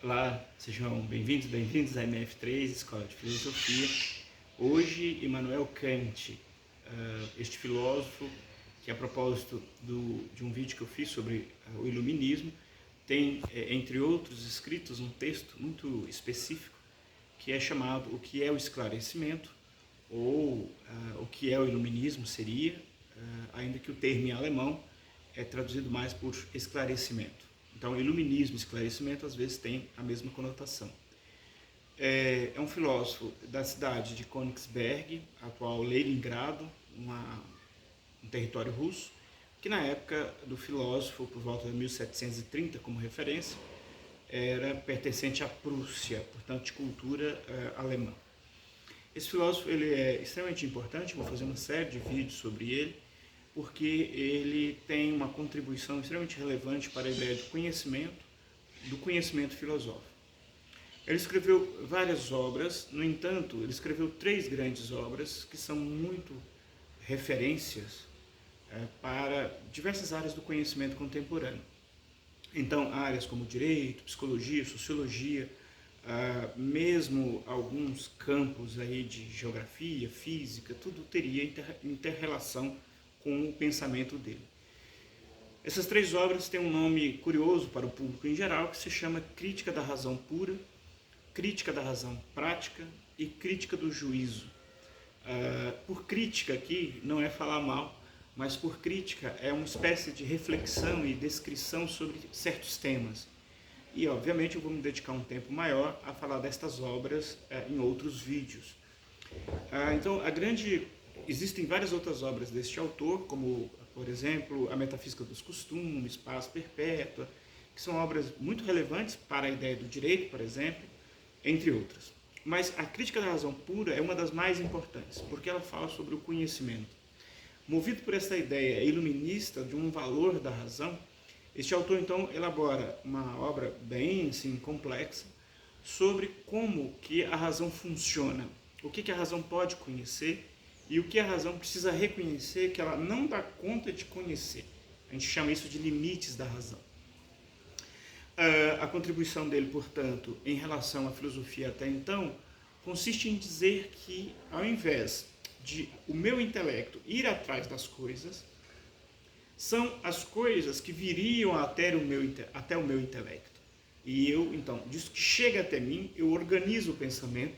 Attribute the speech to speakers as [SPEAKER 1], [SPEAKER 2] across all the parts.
[SPEAKER 1] Olá, sejam bem-vindos à MF3, Escola de Filosofia. Hoje, Immanuel Kant, este filósofo, que a propósito de um vídeo que eu fiz sobre o iluminismo, tem, entre outros escritos, um texto muito específico, que é chamado O que é o esclarecimento, ou o que é o iluminismo seria, ainda que o termo em alemão é traduzido mais por esclarecimento. Então, iluminismo e esclarecimento às vezes têm a mesma conotação. É um filósofo da cidade de Königsberg, atual Leningrado, um território russo, que na época do filósofo, por volta de 1730, como referência, era pertencente à Prússia, portanto de cultura alemã. Esse filósofo ele é extremamente importante, vou fazer uma série de vídeos sobre ele, porque ele tem uma contribuição extremamente relevante para a ideia do conhecimento filosófico. Ele escreveu várias obras, no entanto, ele escreveu 3 grandes obras que são muito referências para diversas áreas do conhecimento contemporâneo. Então, áreas como direito, psicologia, sociologia, mesmo alguns campos aí de geografia, física, tudo teria inter-relação com o pensamento dele. Essas 3 obras têm um nome curioso para o público em geral, que se chama Crítica da Razão Pura, Crítica da Razão Prática e Crítica do Juízo. Por crítica aqui não é falar mal, mas por crítica é uma espécie de reflexão e descrição sobre certos temas. E, obviamente, eu vou me dedicar um tempo maior a falar destas obras em outros vídeos. Então, existem várias outras obras deste autor, como, por exemplo, A Metafísica dos Costumes, Paz Perpétua, que são obras muito relevantes para a ideia do direito, por exemplo, entre outras. Mas a Crítica da Razão Pura é uma das mais importantes, porque ela fala sobre o conhecimento. Movido por essa ideia iluminista de um valor da razão, este autor, então, elabora uma obra bem assim, complexa sobre como que a razão funciona, o que a razão pode conhecer e o que a razão precisa reconhecer que ela não dá conta de conhecer. A gente chama isso de limites da razão. A contribuição dele, portanto, em relação à filosofia até então, consiste em dizer que, ao invés de o meu intelecto ir atrás das coisas, são as coisas que viriam até o meu intelecto. E eu, então, disso que chega até mim, eu organizo o pensamento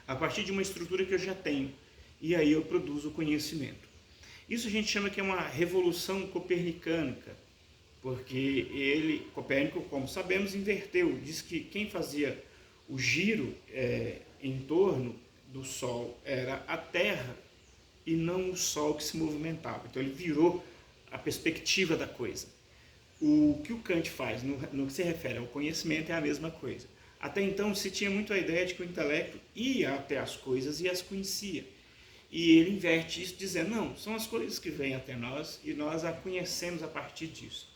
[SPEAKER 1] a partir de uma estrutura que eu já tenho. E aí eu produzo o conhecimento. Isso a gente chama que é uma revolução copernicânica, porque Copérnico, como sabemos, inverteu. Diz que quem fazia o giro em torno do Sol era a Terra e não o Sol que se movimentava. Então ele virou a perspectiva da coisa. O que o Kant faz no que se refere ao conhecimento é a mesma coisa. Até então se tinha muito a ideia de que o intelecto ia até as coisas e as conhecia. E ele inverte isso dizendo, não, são as coisas que vêm até nós e nós a conhecemos a partir disso.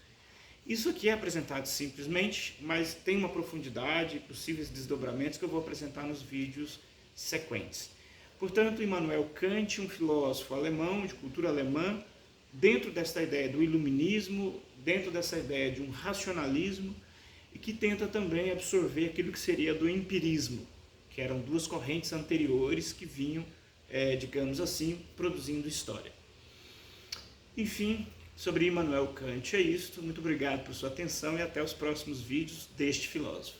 [SPEAKER 1] Isso aqui é apresentado simplesmente, mas tem uma profundidade e possíveis desdobramentos que eu vou apresentar nos vídeos sequentes. Portanto, Immanuel Kant, um filósofo alemão, de cultura alemã, dentro dessa ideia do iluminismo, dentro dessa ideia de um racionalismo, e que tenta também absorver aquilo que seria do empirismo, que eram 2 correntes anteriores que vinham, digamos assim, produzindo história. Enfim, sobre Immanuel Kant é isto. Muito obrigado por sua atenção e até os próximos vídeos deste filósofo.